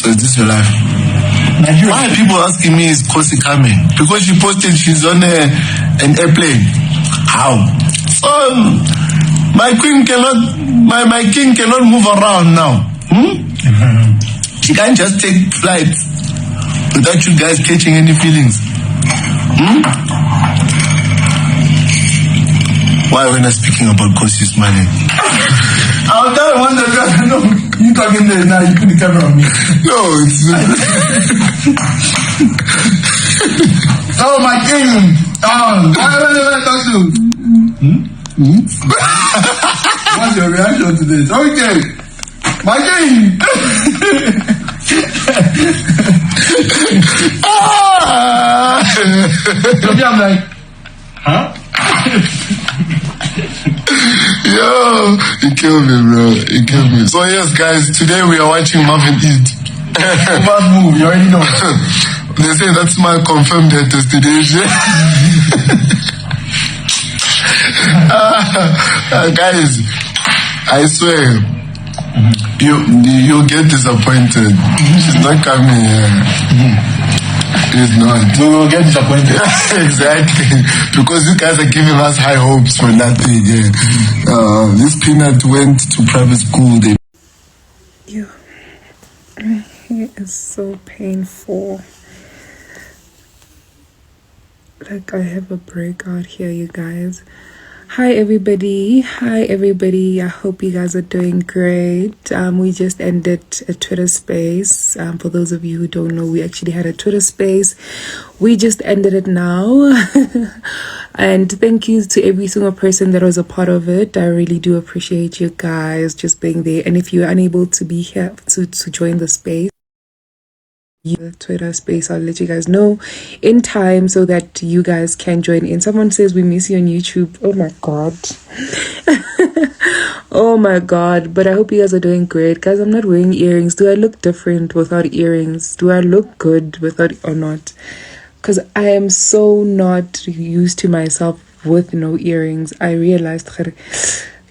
So is this your life? Why are people asking me is Kosi coming? Because she posted she's on an airplane. How? So my king cannot move around now. She can't just take flights without you guys catching any feelings. Why when I'm speaking about Kosi smiling? I was there one that no, you talking there now, you put the camera on me. No, it's oh my king! I talk to. What's your reaction to this? Okay, my king. So I'm like, huh? Yo, you killed me, bro. You killed me. So yes, guys, today we are watching Marvin eat. Bad move, you already know. They say that's my confirmed destination. Guys, I swear, you'll get disappointed. She's not coming here. It's not. We will get disappointed. Exactly. Because you guys are giving us high hopes for nothing. Yeah. This peanut went to private school. Yo, my hair is so painful. Like I have a breakout here, you guys. Hi everybody. I hope you guys are doing great. We just ended a Twitter space. For those of you who don't know, we actually had a Twitter space. We just ended it now. And thank you to every single person that was a part of it. I really do appreciate you guys just being there. And if you're unable to be here to join the space, the Twitter space, I'll let you guys know in time so that you guys can join in. Someone says we miss you on YouTube. Oh my god. Oh my god. But I hope you guys are doing great. Guys, I'm not wearing earrings. Do I look different without earrings? Do I look good without or not? Because I am so not used to myself with no earrings. I realized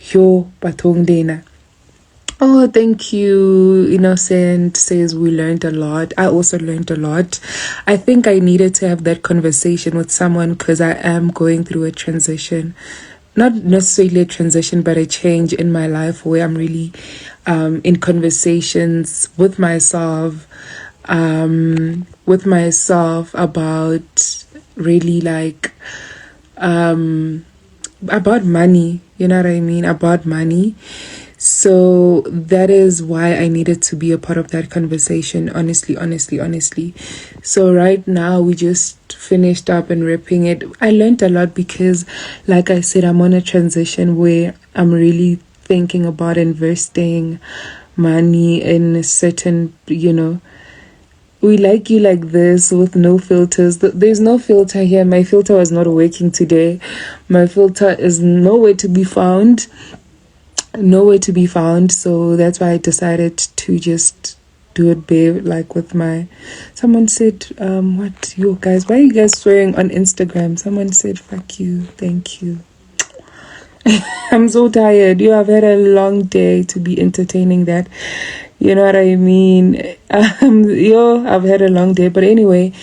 yo batong dena. Oh, thank you. Innocent says we learned a lot. I also learned a lot. I think I needed to have that conversation with someone because I am going through a transition. Not necessarily a transition, but a change in my life where I'm really in conversations with myself about really like about money. You know what I mean? About money. So that is why I needed to be a part of that conversation, honestly. So right now we just finished up and wrapping it. I learned a lot because, like I said, I'm on a transition where I'm really thinking about investing money in certain, we like you like this with no filters. There's no filter here. My filter was not working today. My filter is nowhere to be found. So that's why I decided to just do it babe, like with my someone said what you guys, why are you guys swearing on Instagram? Someone said fuck you, thank you. I'm so tired. I've had a long day to be entertaining that, you know what I mean. I've had a long day, but anyway,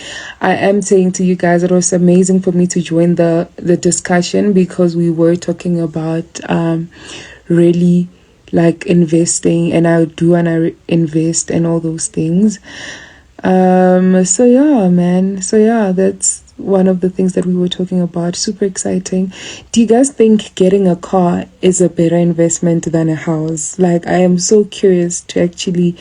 I am saying to you guys it was amazing for me to join the discussion because we were talking about really like investing, and I do want to invest and all those things. So yeah, that's one of the things that we were talking about. Super exciting. Do you guys think getting a car is a better investment than a house? Like, I am so curious to actually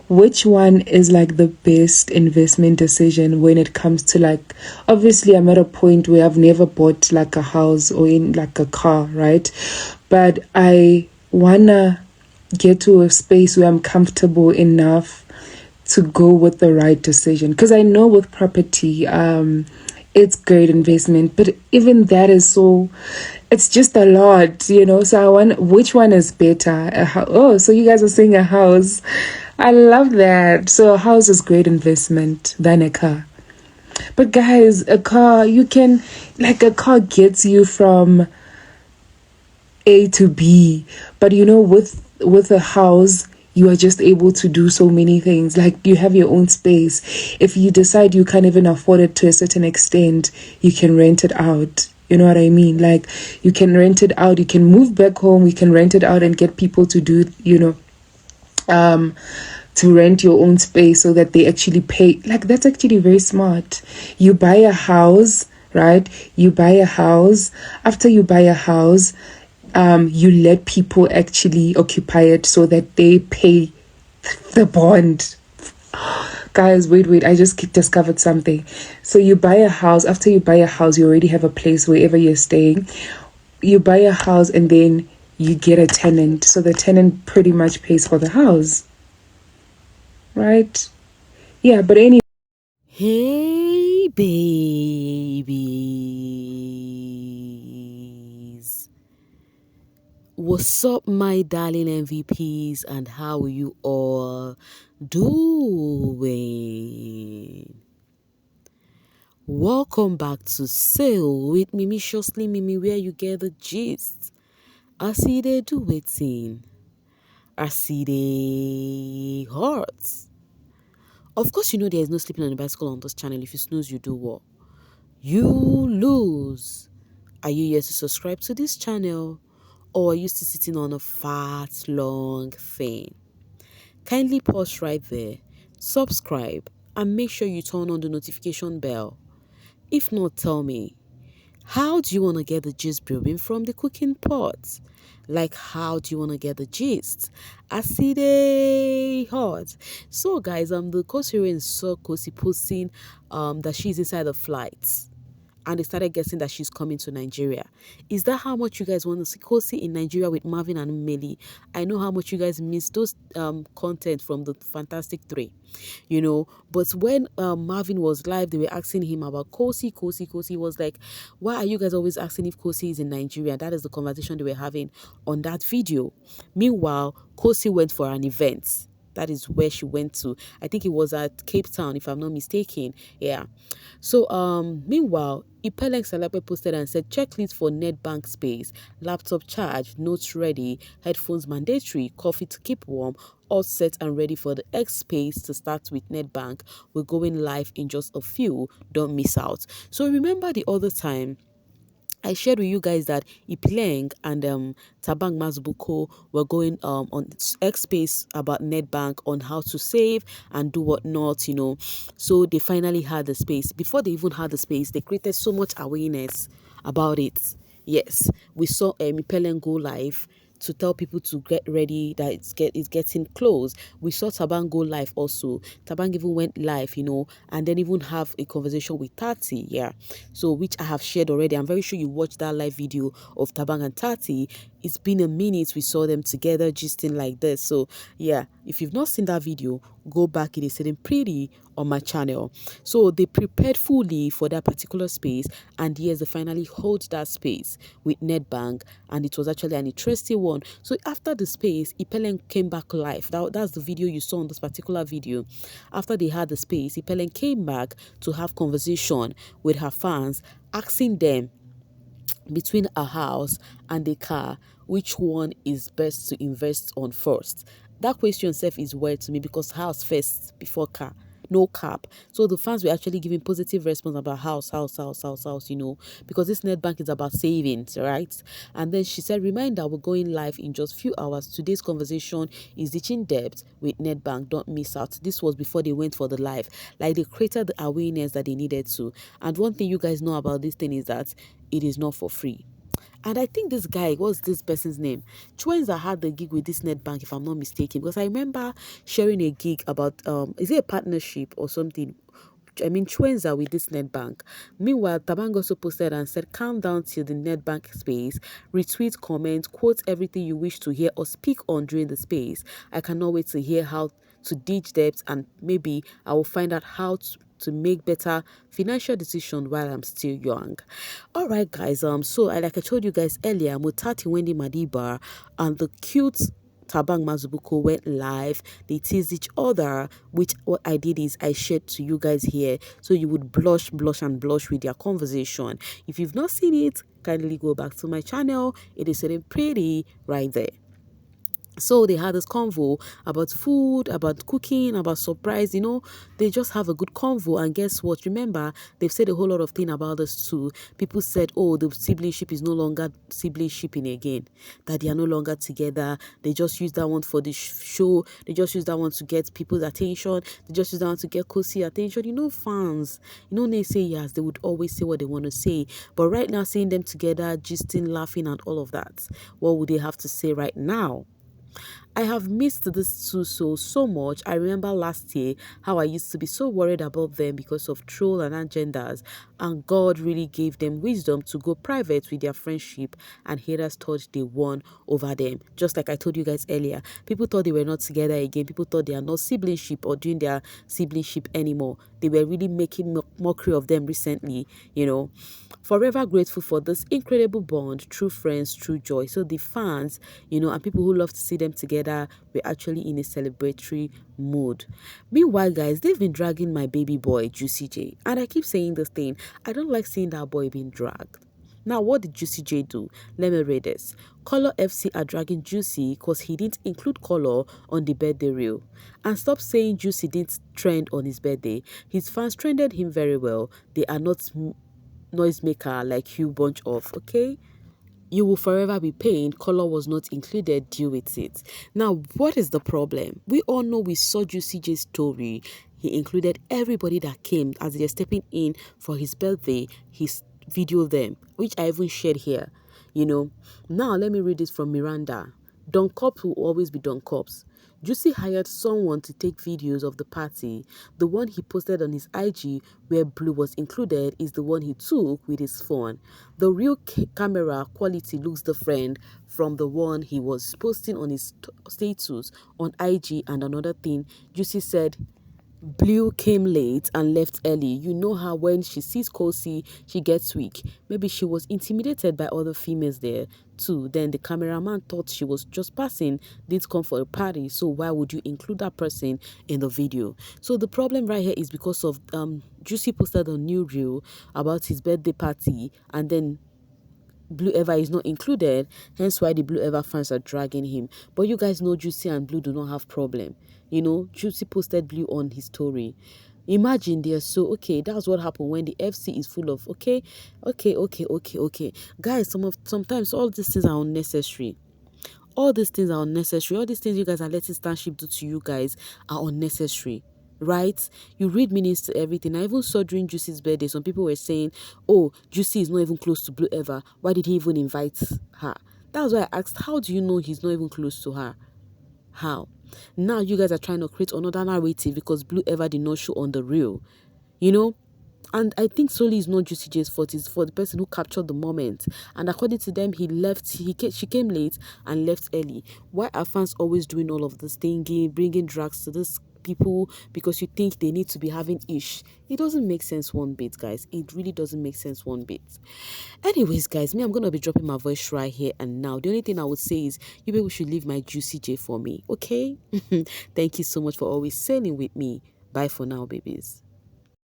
which one is like the best investment decision when it comes to, like, obviously I'm at a point where I've never bought like a house or in like a car, right? But I wanna get to a space where I'm comfortable enough to go with the right decision, because I know with property it's great investment, but even that is so, it's just a lot, so I want, which one is better? So you guys are saying a house. I love that. So a house is great investment than a car. But guys, a car, you can, like, a car gets you from A to B, but with a house you are just able to do so many things. Like, you have your own space. If you decide you can't even afford it to a certain extent, you can rent it out. You know what I mean? Like, you can rent it out. You can move back home. You can rent it out and get people to do, to rent your own space so that they actually pay. Like, that's actually very smart. You buy a house, right? You buy a house. After you buy a house, you let people actually occupy it so that they pay the bond. Guys, wait, I just discovered something. So you buy a house. After you buy a house, you already have a place wherever you're staying. You buy a house and then you get a tenant. So the tenant pretty much pays for the house. Right? Yeah, but anyway. Hey, babies. What's up, my darling MVPs, and how are you all doing? Welcome back to Sail with Mimiciously Mimi, where you get the gist. I see they do waiting. I see they hurt. Of course, you know there is no sleeping on a bicycle on this channel. If you snooze, you do what? You lose. Are you yet to subscribe to this channel, or are you still sitting on a fat, long thing? Kindly pause right there, subscribe, and make sure you turn on the notification bell. If not, tell me, how do you want to get the gist brewing from the cooking pot? Like, how do you want to get the gist? I see they hot. So, guys, the co-heroine saw Kosi posting that she's inside the flight, and they started guessing that she's coming to Nigeria. Is that how much you guys want to see Kosi in Nigeria with Marvin and Melly? I know how much you guys miss those content from the Fantastic Three, But when Marvin was live, they were asking him about Kosi. Kosi was like, why are you guys always asking if Kosi is in Nigeria? That is the conversation they were having on that video. Meanwhile, Kosi went for an event. That is where she went to. I think it was at Cape Town, if I'm not mistaken. Yeah. So, meanwhile, Ipeleng Salape posted and said, checklist for net bank space, laptop charged, notes ready, headphones mandatory, coffee to keep warm, all set and ready for the X space to start with NetBank. We're going live in just a few. Don't miss out. So remember the other time I shared with you guys that Ipeleng and Thabang Mazbuko were going on X Space about NetBank on how to save and do whatnot, So they finally had the space. Before they even had the space, they created so much awareness about it. Yes, we saw Ipeleng go live to tell people to get ready, that it's getting close. We saw Thabang go live also. Thabang even went live, and then even have a conversation with Tsatsii, yeah. So which I have shared already. I'm very sure you watched that live video of Thabang and Tsatsii. It's been a minute we saw them together gisting like this. So yeah, if you've not seen that video, go back. It is sitting pretty on my channel. So they prepared fully for that particular space, and yes, they finally hold that space with NetBank, and it was actually an interesting one. So after the space, Ipeleng came back live. That's the video you saw on this particular video. After they had the space, Ipeleng came back to have conversation with her fans, asking them, between a house and a car, which one is best to invest on first? That question self is weird to me, because house first before car. No cap. So the fans were actually giving positive response about house, because this net bank is about savings, right? And then she said, reminder, we're going live in just few hours. Today's conversation is ditching debt with NetBank. Don't miss out. This was before they went for the live. Like, they created the awareness that they needed to. And one thing you guys know about this thing is that it is not for free. And I think this guy, what's this person's name? Chwenza had the gig with this net bank, if I'm not mistaken, because I remember sharing a gig about, is it a partnership or something? Chwenza with this net bank. Meanwhile, Thabang also posted and said, calm down till the net bank space, retweet, comment, quote everything you wish to hear or speak on during the space. I cannot wait to hear how to ditch debt, and maybe I will find out how to make better financial decisions while I'm still young. All right, guys. So like I told you guys earlier, Mutati Wendy Madiba and the cute Thabang Mazubuko went live. They teased each other, which what I did is I shared to you guys here, so you would blush with their conversation. If you've not seen it, kindly go back to my channel. It is sitting pretty right there. So they had this convo about food, about cooking, about surprise. They just have a good convo. And guess what? Remember, they've said a whole lot of things about this too. People said, oh, the siblingship is no longer sibling shipping again, that they are no longer together. They just use that one for the show. They just use that one to get people's attention. They just use that one to get cozy attention. Fans, naysayers, they would always say what they want to say. But right now, seeing them together, gisting, laughing, and all of that, what would they have to say right now? I have missed this two so much. I remember last year how I used to be so worried about them because of troll and agendas, and God really gave them wisdom to go private with their friendship, and haters thought they won over them. Just like I told you guys earlier, people thought they were not together again. People thought they are not siblingship or doing their siblingship anymore. They were really making mockery of them recently. Forever grateful for this incredible bond, true friends, true joy. So the fans, and people who love to see them together, were actually in a celebratory mood. Meanwhile, guys, they've been dragging my baby boy, Juicy J. And I keep saying this thing, I don't like seeing that boy being dragged. Now, what did Juicy J do? Let me read this. Color FC are dragging Juicy because he didn't include Color on the birthday reel. And stop saying Juicy didn't trend on his birthday. His fans trended him very well. They are not noisemaker like you bunch of, okay? You will forever be paying. Color was not included. Deal with it. Now, what is the problem? We all know we saw Juicy J's story. He included everybody that came as they're stepping in for his birthday. He videoed them, which I even shared here. Now let me read this from Miranda. Don Cops will always be Don Cops. Juicy hired someone to take videos of the party. The one he posted on his IG where Blue was included is the one he took with his phone. The real camera quality looks different from the one he was posting on his status on IG. And another thing, Juicy said, Blue came late and left early. You know her, when she sees Kosi, she gets weak. Maybe she was intimidated by other females there too. Then the cameraman thought she was just passing, did come for a party, so why would you include that person in the video? So the problem right here is because of Juicy posted a new reel about his birthday party, and then Blue Eva is not included, hence why the Blue Eva fans are dragging him. But you guys know Juicy and Blue do not have problem. Juicy posted Blue on his story. Imagine they're so okay. That's what happened when the FC is full of okay. Guys, sometimes all these things are unnecessary. All these things are unnecessary. All these things you guys are letting Starship do to you guys are unnecessary. Right? You read meanings to everything. I even saw during Juicy's birthday, some people were saying, oh, Juicy is not even close to Blue Eva. Why did he even invite her? That was why I asked, how do you know he's not even close to her? How? Now you guys are trying to create another narrative because Blue Eva did not show on the reel. And I think solely is not Juicy J's fault. It's for the person who captured the moment. And according to them, she came late and left early. Why are fans always doing all of this thingy, bringing drugs to this people because you think they need to be having ish? It doesn't make sense one bit, guys. It really doesn't make sense one bit. Anyways, guys, I'm going to be dropping my voice right here and now. The only thing I would say is you people should leave my Juicy J for me, okay? Thank you so much for always sailing with me. Bye for now, babies.